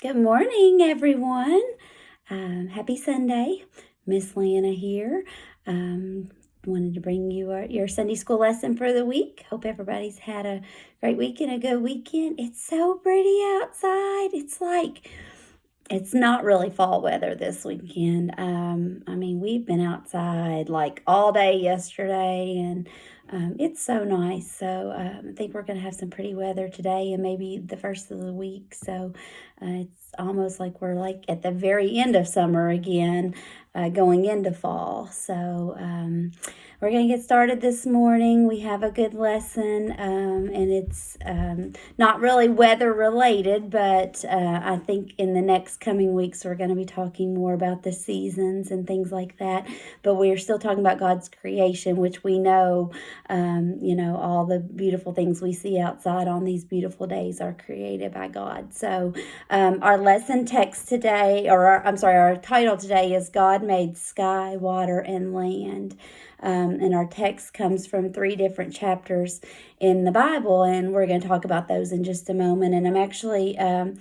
Good morning, everyone. Happy Sunday. Miss Lana here. Wanted to bring you your Sunday school lesson for the week. Hope everybody's had a great week and a good weekend. It's so pretty outside. It's not really fall weather this weekend. We've been outside like all day yesterday, and it's so nice. So I think we're going to have some pretty weather today and maybe the first of the week. So it's almost like we're like at the very end of summer again, going into fall. So we're going to get started this morning. We have a good lesson, and it's not really weather related, but I think in the next coming weeks we're going to be talking more about the seasons and things like that. But we're still talking about God's creation, which we know, all the beautiful things we see outside on these beautiful days are created by God. So our lesson text today, our title today is God Made Sky, Water, and Land. And our text comes from 3 different chapters in the Bible, and we're going to talk about those in just a moment. And I'm actually, going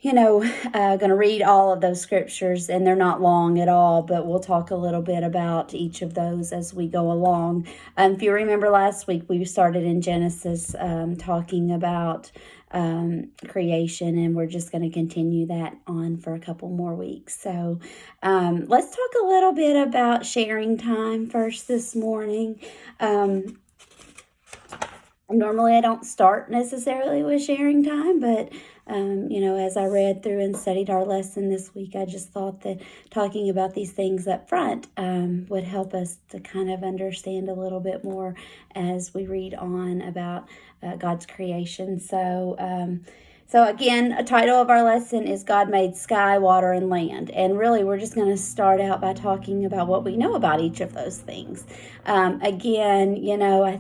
to read all of those scriptures, and they're not long at all, but we'll talk a little bit about each of those as we go along. If you remember last week, we started in Genesis talking about creation, and we're just going to continue that on for a couple more weeks. So let's talk a little bit about sharing time first this morning. Normally I don't start necessarily with sharing time, but as I read through and studied our lesson this week, I just thought that talking about these things up front would help us to kind of understand a little bit more as we read on about God's creation. So again, a title of our lesson is God Made Sky, Water, and Land. And really, we're just going to start out by talking about what we know about each of those things. I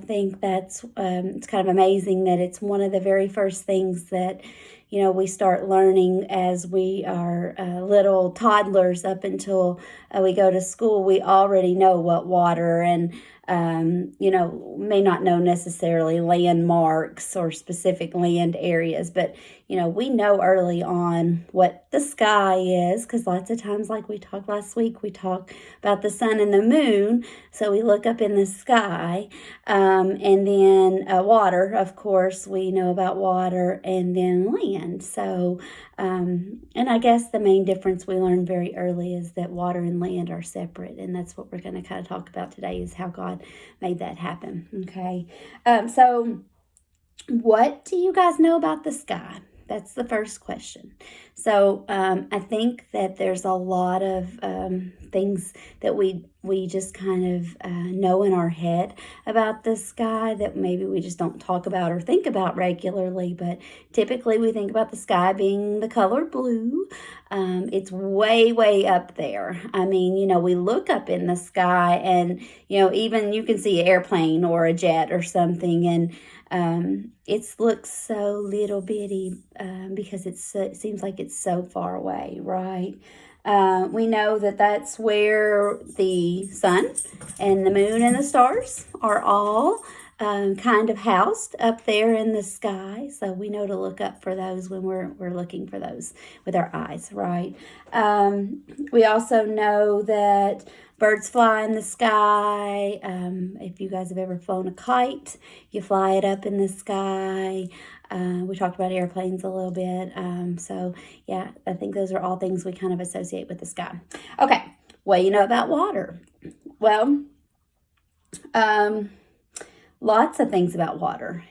think that's it's kind of amazing that it's one of the very first things that we start learning as we are little toddlers up until we go to school. We already know what water and may not know necessarily landmarks or specific land areas, but we know early on what the sky is, because lots of times, like we talked last week, we talk about the sun and the moon. So we look up in the sky, and then water, of course, we know about water, and then land. So, and I guess the main difference we learned very early is that water and land are separate, and that's what we're going to kind of talk about today, is how God made that happen. Okay, so what do you guys know about the sky? That's the first question. So I think that there's a lot of things that we just kind of know in our head about the sky that maybe we just don't talk about or think about regularly. But typically we think about the sky being the color blue. It's way, way up there. We look up in the sky and, even you can see an airplane or a jet or something, and it looks so little bitty because it seems like it's so far away, right? We know that that's where the sun and the moon and the stars are all kind of housed up there in the sky. So we know to look up for those when we're looking for those with our eyes, right? We also know that birds fly in the sky. If you guys have ever flown a kite, you fly it up in the sky. We talked about airplanes a little bit. I think those are all things we kind of associate with the sky. Okay, what do you know about water? Well, lots of things about water.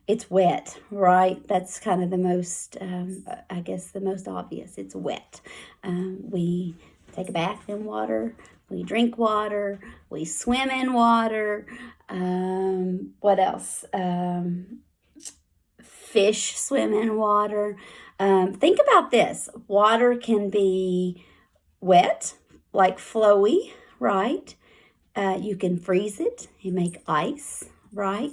It's wet, right? That's kind of the most, the most obvious. It's wet. We take a bath in water. We drink water. We swim in water. What else? Fish swim in water. Think about this. Water can be wet, like flowy, right? You can freeze it and make ice, right?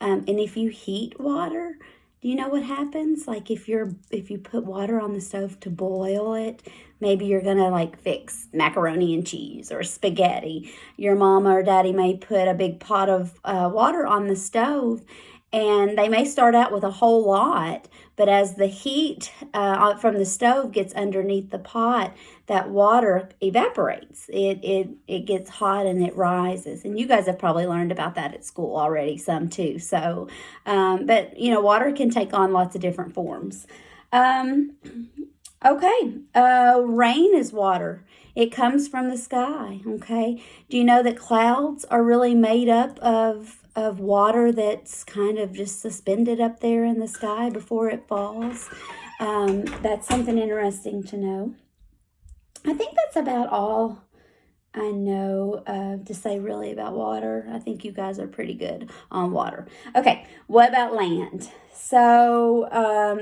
And if you heat water, do you know what happens? Like if you put water on the stove to boil it, maybe you're gonna fix macaroni and cheese or spaghetti. Your mama or daddy may put a big pot of water on the stove, and they may start out with a whole lot, But as the heat from the stove gets underneath the pot, that water evaporates. It gets hot and it rises. And you guys have probably learned about that at school already, some too. So, but water can take on lots of different forms. Okay, rain is water. It comes from the sky, okay? Do you know that clouds are really made up of water that's kind of just suspended up there in the sky before it falls? That's something interesting to know. I think that's about all I know to say really about water. I think you guys are pretty good on water. Okay, what about land? So,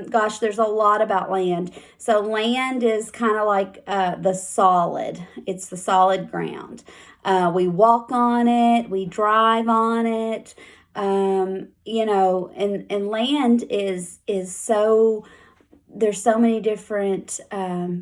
gosh, there's a lot about land. So land is kind of like the solid. It's the solid ground. We walk on it. We drive on it. And land is so there's so many different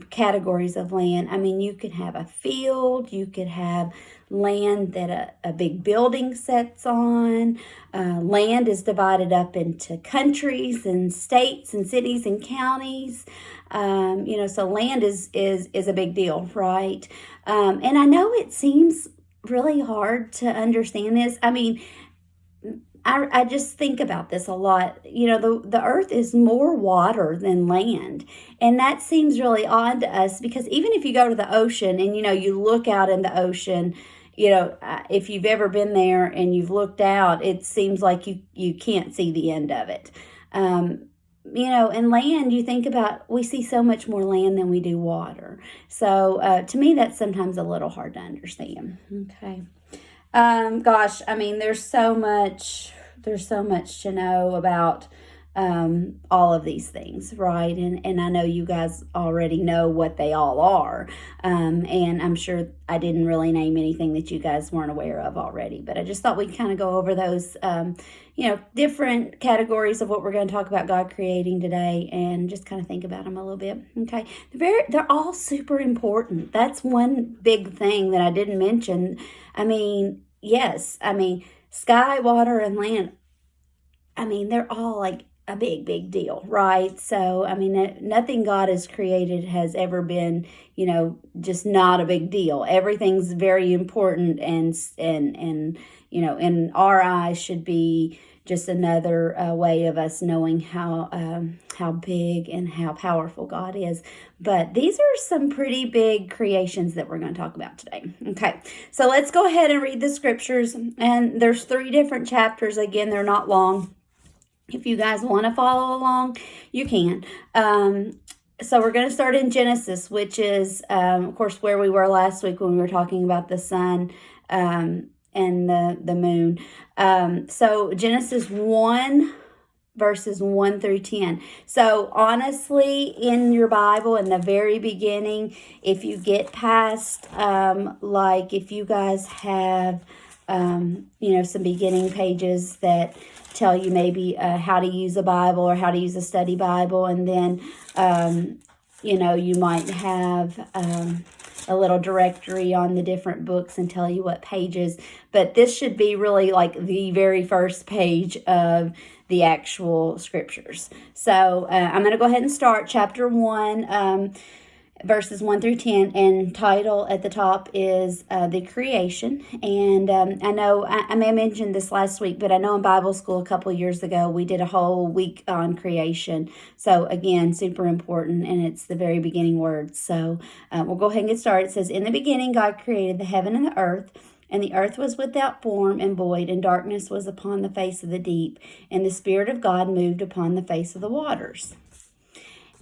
categories of land. I mean, you could have a field, you could have land that a big building sits on. Land is divided up into countries and states and cities and counties. So land is a big deal, right? And I know it seems really hard to understand this. I mean, I just think about this a lot. The earth is more water than land. And that seems really odd to us because even if you go to the ocean and, you look out in the ocean, if you've ever been there and you've looked out, it seems like you can't see the end of it. And land, you think about, we see so much more land than we do water. So to me, that's sometimes a little hard to understand. Okay. Gosh, I mean, there's so much to know about all of these things, right? And I know you guys already know what they all are. And I'm sure I didn't really name anything that you guys weren't aware of already, but I just thought we'd kind of go over those, different categories of what we're going to talk about God creating today and just kind of think about them a little bit. Okay. They're all super important. That's one big thing that I didn't mention. I mean, yes, sky, water, and land, they're all like a big, big deal, right? So, nothing God has created has ever been, just not a big deal. Everything's very important and in our eyes should be just another way of us knowing how big and how powerful God is. But these are some pretty big creations that we're going to talk about today. Okay, so let's go ahead and read the scriptures. And there's 3 different chapters. Again, they're not long. If you guys want to follow along, you can. So we're going to start in Genesis, which is, of course, where we were last week when we were talking about the sun and the moon. So Genesis 1, verses 1 through 10. So honestly, in your Bible, in the very beginning, if you get past, if you guys have, some beginning pages that tell you maybe how to use a Bible or how to use a study Bible, and then, you might have a little directory on the different books and tell you what pages, but this should be really like the very first page of the actual scriptures. So I'm going to go ahead and start chapter 1, verses 1 through 10, and title at the top is the creation. And I know I may have mentioned this last week, but I know in Bible school a couple of years ago we did a whole week on creation. So again, super important, and it's the very beginning words. So we'll go ahead and get started. It says, "In the beginning God created the heaven and the earth. And the earth was without form and void, and darkness was upon the face of the deep, and the Spirit of God moved upon the face of the waters.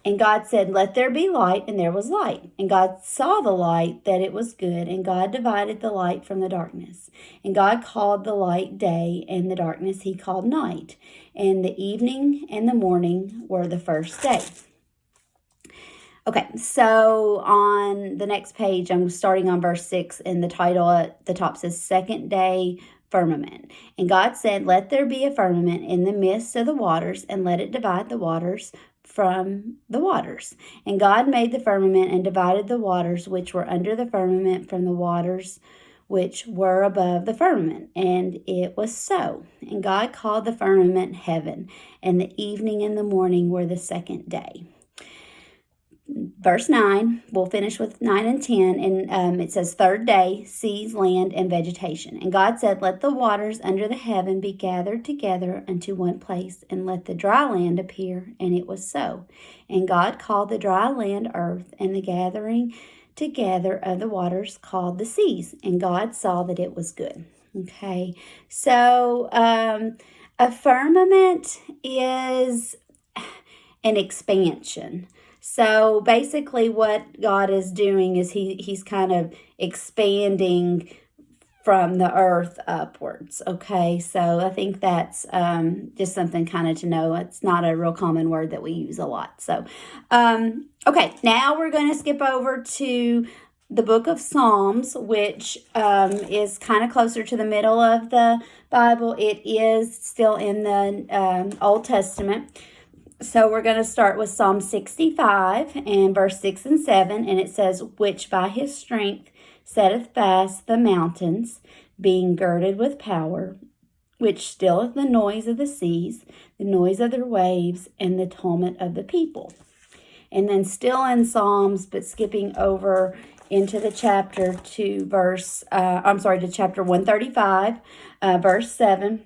And God said, 'Let there be light,' and there was light. And God saw the light, that it was good, and God divided the light from the darkness. And God called the light day, and the darkness he called night. And the evening and the morning were the first day." Okay, so on the next page, I'm starting on verse 6, and the title at the top says, "Second Day Firmament. And God said, 'Let there be a firmament in the midst of the waters, and let it divide the waters from the waters.' And God made the firmament and divided the waters which were under the firmament from the waters which were above the firmament. And it was so. And God called the firmament heaven, and the evening and the morning were the second day. Verse 9, we'll finish with 9 and 10, and it says, third day, seas, land, and vegetation. And God said, let the waters under the heaven be gathered together unto one place, and let the dry land appear. And it was so. And God called the dry land earth, and the gathering together of the waters called the seas. And God saw that it was good. Okay, so a firmament is an expansion. So basically what God is doing is he's kind of expanding from the earth upwards. Okay, so I think that's just something kind of to know. It's not a real common word that we use a lot. So, okay, now we're going to skip over to the book of Psalms, which is kind of closer to the middle of the Bible. It is still in the Old Testament. So we're going to start with Psalm 65 and verse 6 and 7, and it says, which by his strength setteth fast the mountains, being girded with power, which stilleth the noise of the seas, the noise of their waves, and the tumult of the people. And then still in Psalms, but skipping over into the chapter to chapter 135, verse 7,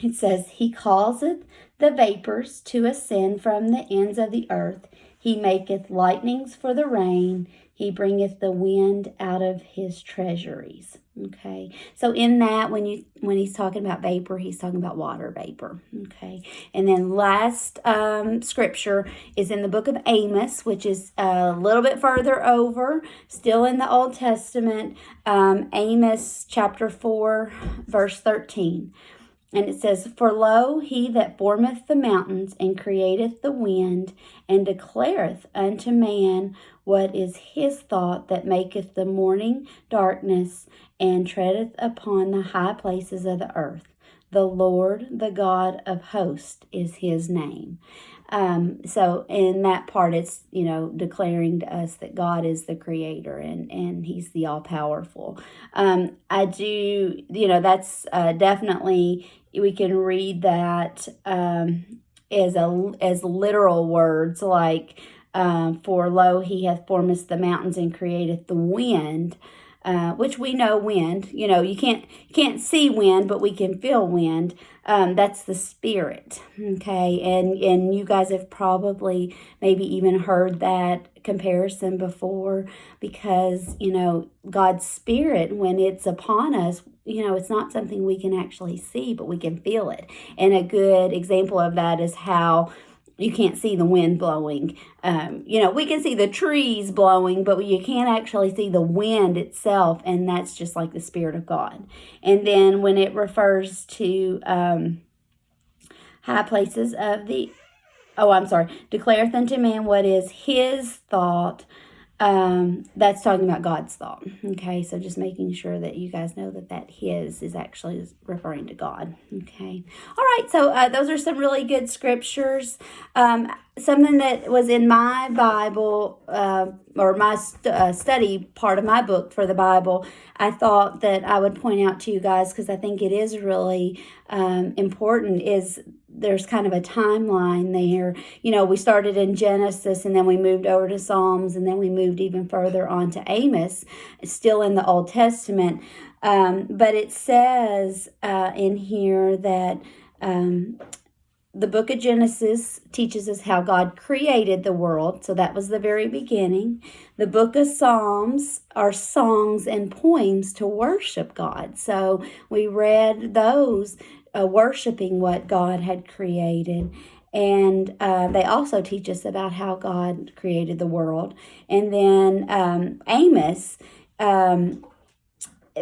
it says, he causeth the vapors to ascend from the ends of the earth. He maketh lightnings for the rain. He bringeth the wind out of his treasuries. Okay, so in that, when he's talking about vapor, he's talking about water vapor. Okay, and then last scripture is in the book of Amos, which is a little bit further over, still in the Old Testament. Amos chapter 4, verse 13. And it says, for lo, he that formeth the mountains and createth the wind and declareth unto man what is his thought, that maketh the morning darkness and treadeth upon the high places of the earth. The Lord, the God of hosts, is his name. So in that part, it's, declaring to us that God is the creator and he's the all-powerful. That's definitely, we can read that as literal words, like, for lo, he hath formed the mountains and createth the wind, which we know wind. You can't see wind, but we can feel wind. That's the Spirit. Okay, and you guys have probably maybe even heard that comparison before, because God's Spirit, when it's upon us, it's not something we can actually see, but we can feel it. And a good example of that is how you can't see the wind blowing. We can see the trees blowing, but you can't actually see the wind itself, and that's just like the Spirit of God. And then when it refers to high places of declareth unto man what is his thought, that's talking about God's thought. Okay, so just making sure that you guys know that his is actually referring to God. Okay, all right, so those are some really good scriptures. Something that was in my Bible, or my study part of my book for the Bible, I thought that I would point out to you guys, because I think it is really important, is there's kind of a timeline there. We started in Genesis, and then we moved over to Psalms, and then we moved even further on to Amos, still in the Old Testament. But it says in here that the book of Genesis teaches us how God created the world. So that was the very beginning. The book of Psalms are songs and poems to worship God. So we read those worshiping what God had created. And they also teach us about how God created the world. And then Amos,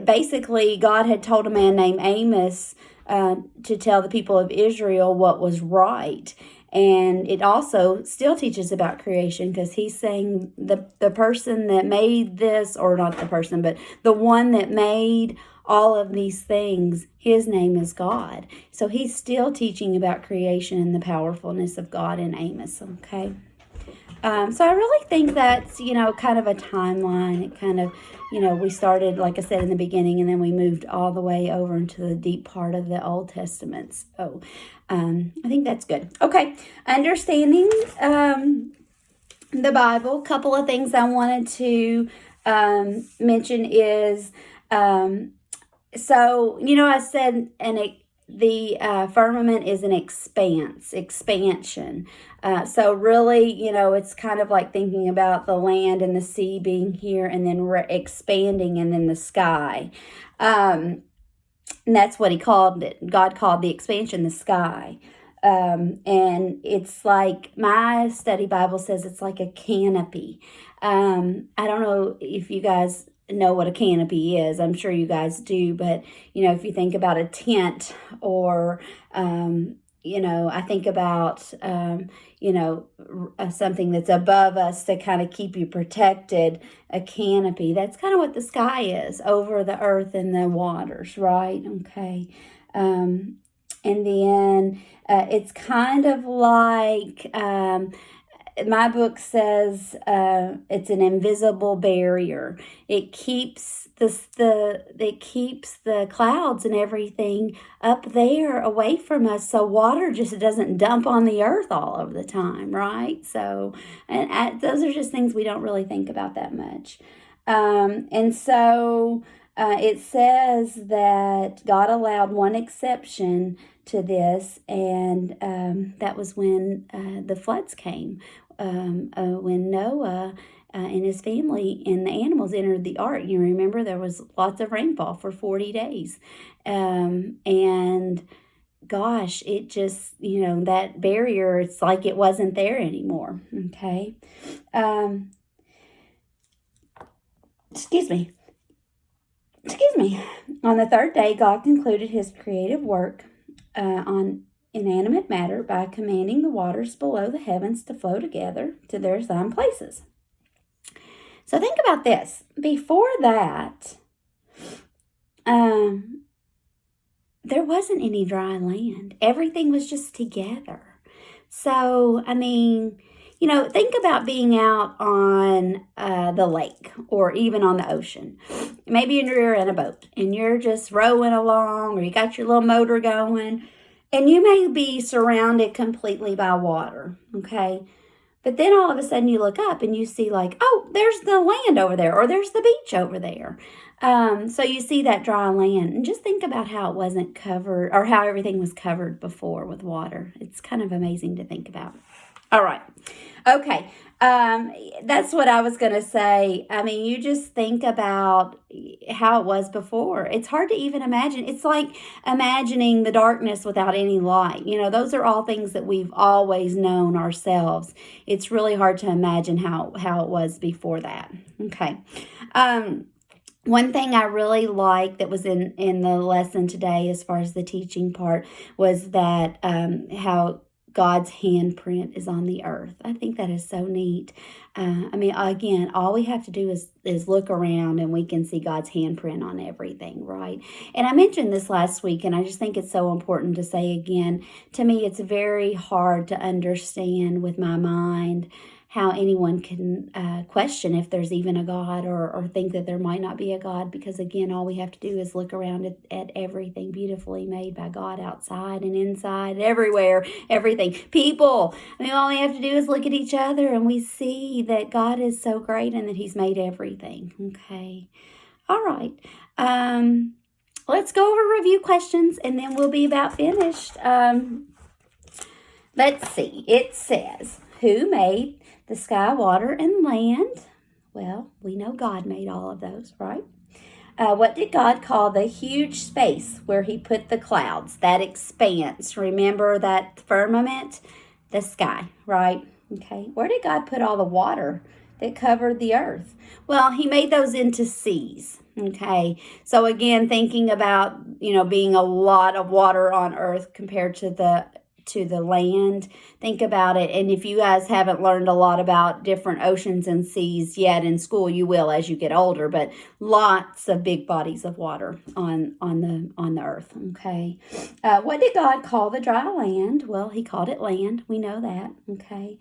basically God had told a man named Amos to tell the people of Israel what was right. And it also still teaches about creation, because he's saying the person that made this, or not the person, but the one that made all of these things, his name is God. So he's still teaching about creation and the powerfulness of God in Amos, okay? So I really think that's, kind of a timeline. It kind of, we started, like I said, in the beginning, and then we moved all the way over into the deep part of the Old Testament. So I think that's good. Okay, understanding the Bible. A couple of things I wanted to mention is, so, I said, the firmament is an expansion. So really, it's kind of like thinking about the land and the sea being here and then expanding and then the sky. And that's what he called it. God called the expansion the sky. And it's like my study Bible says it's like a canopy. I don't know if you guys know what a canopy is. I'm sure you guys do, but if you think about a tent or I think about something that's above us to kind of keep you protected, a canopy. That's kind of what the sky is, over the earth and the waters, right? Okay. And then it's kind of like my book says it's an invisible barrier. It keeps the clouds and everything up there away from us, so water just doesn't dump on the earth all of the time, right? So, and those are just things we don't really think about that much. And so it says that God allowed one exception to this, and that was when the floods came. When Noah and his family and the animals entered the ark. You remember there was lots of rainfall for 40 days. And gosh, it just, that barrier, it's like it wasn't there anymore. Okay. Excuse me. On the third day, God concluded his creative work on inanimate matter by commanding the waters below the heavens to flow together to their assigned places. So think about this. Before that, there wasn't any dry land. Everything was just together. So, think about being out on the lake or even on the ocean. Maybe you're in a boat and you're just rowing along, or you got your little motor going, and you may be surrounded completely by water, okay? But then all of a sudden you look up and you see oh, there's the land over there, or there's the beach over there. So you see that dry land, and just think about how it wasn't covered, or how everything was covered before with water. It's kind of amazing to think about. All right. Okay. That's what I was going to say. You just think about how it was before. It's hard to even imagine. It's like imagining the darkness without any light. Those are all things that we've always known ourselves. It's really hard to imagine how it was before that. Okay. One thing I really liked that was in the lesson today, as far as the teaching part, was that how God's handprint is on the earth. I think that is so neat. Again, all we have to do is look around and we can see God's handprint on everything, right? And I mentioned this last week, and I just think it's so important to say again. To me, it's very hard to understand with my mind how anyone can question if there's even a God, or think that there might not be a God, because again, all we have to do is look around at everything beautifully made by God, outside and inside, everywhere, everything. People, all we have to do is look at each other and we see that God is so great and that he's made everything. Okay. All right. Let's go over review questions and then we'll be about finished. Let's see. It says, who made the sky, water, and land? Well, we know God made all of those, right? What did God call the huge space where he put the clouds, that expanse? Remember that firmament? The sky, right? Okay. Where did God put all the water that covered the earth? Well, he made those into seas. Okay. So again, thinking about, being a lot of water on earth compared to the to the land. Think about it. And if you guys haven't learned a lot about different oceans and seas yet in school, you will as you get older, but lots of big bodies of water on the earth. Okay. What did God call the dry land? Well, he called it land. We know that. Okay.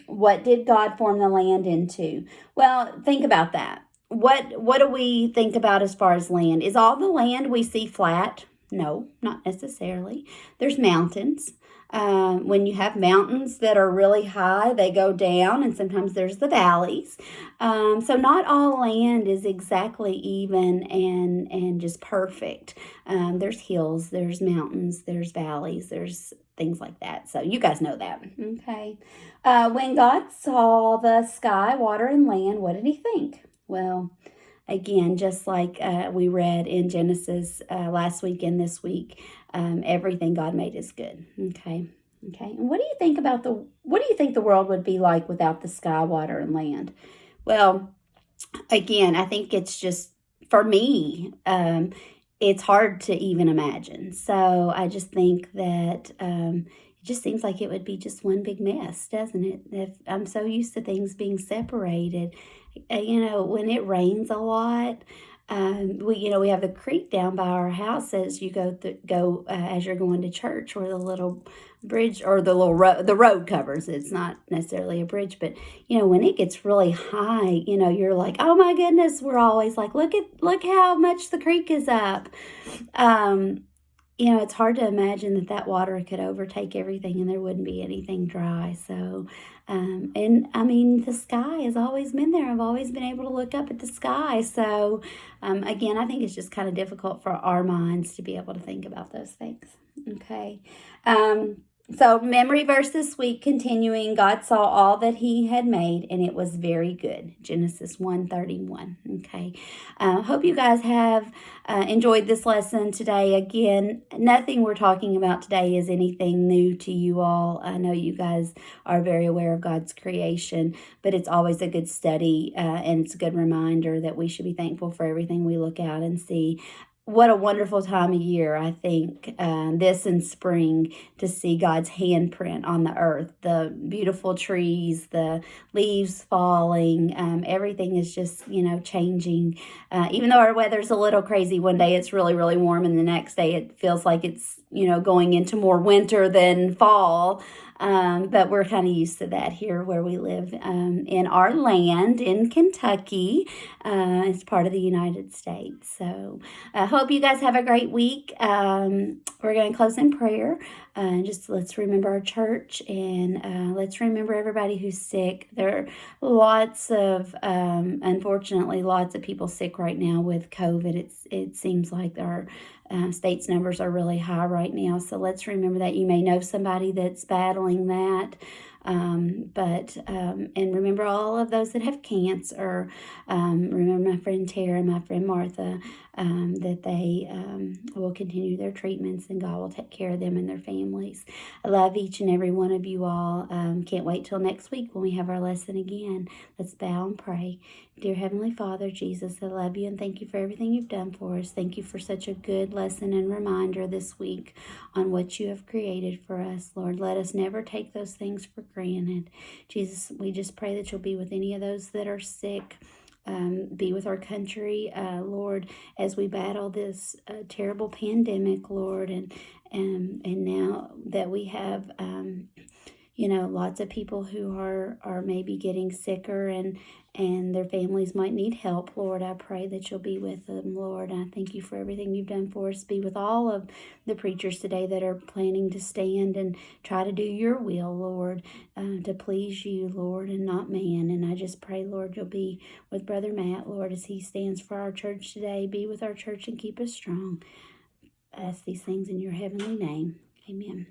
What did God form the land into? Well, think about that. What do we think about as far as land? Is all the land we see flat? No, not necessarily. There's mountains. When you have mountains that are really high, they go down, and sometimes there's the valleys. So not all land is exactly even and just perfect. There's hills, there's mountains, there's valleys, there's things like that. So you guys know that. Okay. When God saw the sky, water, and land, what did he think? Well, again, just like we read in Genesis last week and this week, everything God made is good. Okay. And what do you think the world would be like without the sky, water, and land? Well, again, I think it's just, for me, it's hard to even imagine. So I just think that it just seems like it would be just one big mess, doesn't it? If I'm so used to things being separated. When it rains a lot, we have the creek down by our house as you go as you're going to church, where the little bridge or the road covers. It's not necessarily a bridge, but when it gets really high, you're like, oh my goodness. We're always like, look how much the creek is up. It's hard to imagine that water could overtake everything and there wouldn't be anything dry. So, the sky has always been there. I've always been able to look up at the sky. So, again, I think it's just kind of difficult for our minds to be able to think about those things. Okay. So memory verse this week, continuing, God saw all that he had made, and it was very good. Genesis 1:31. Okay. Hope you guys have enjoyed this lesson today. Again, nothing we're talking about today is anything new to you all. I know you guys are very aware of God's creation, but it's always a good study, and it's a good reminder that we should be thankful for everything we look out and see. What a wonderful time of year, I think, this in spring, to see God's handprint on the earth. The beautiful trees, the leaves falling, everything is just, changing. Even though our weather's a little crazy, one day it's really, really warm, and the next day it feels like it's, going into more winter than fall. But we're kind of used to that here where we live in our land in Kentucky. It's part of the United States. So I hope you guys have a great week. We're going to close in prayer. Just let's remember our church, and let's remember everybody who's sick. There are unfortunately, lots of people sick right now with COVID. It seems like our state's numbers are really high right now. So let's remember that. You may know somebody that's battling that. And remember all of those that have cancer. Remember my friend Tara, my friend Martha, that they will continue their treatments, and God will take care of them and their families. I love each and every one of you all. Can't wait till next week when we have our lesson again. Let's bow and pray. Dear Heavenly Father, Jesus, I love you and thank you for everything you've done for us. Thank you for such a good lesson and reminder this week on what you have created for us. Lord, let us never take those things for granted. Jesus, we just pray that you'll be with any of those that are sick. Be with our country, Lord, as we battle this terrible pandemic, Lord, and now that we have lots of people who are maybe getting sicker and their families might need help. Lord, I pray that you'll be with them, Lord. I thank you for everything you've done for us. Be with all of the preachers today that are planning to stand and try to do your will, Lord, to please you, Lord, and not man. And I just pray, Lord, you'll be with Brother Matt, Lord, as he stands for our church today. Be with our church and keep us strong. I ask these things in your heavenly name. Amen.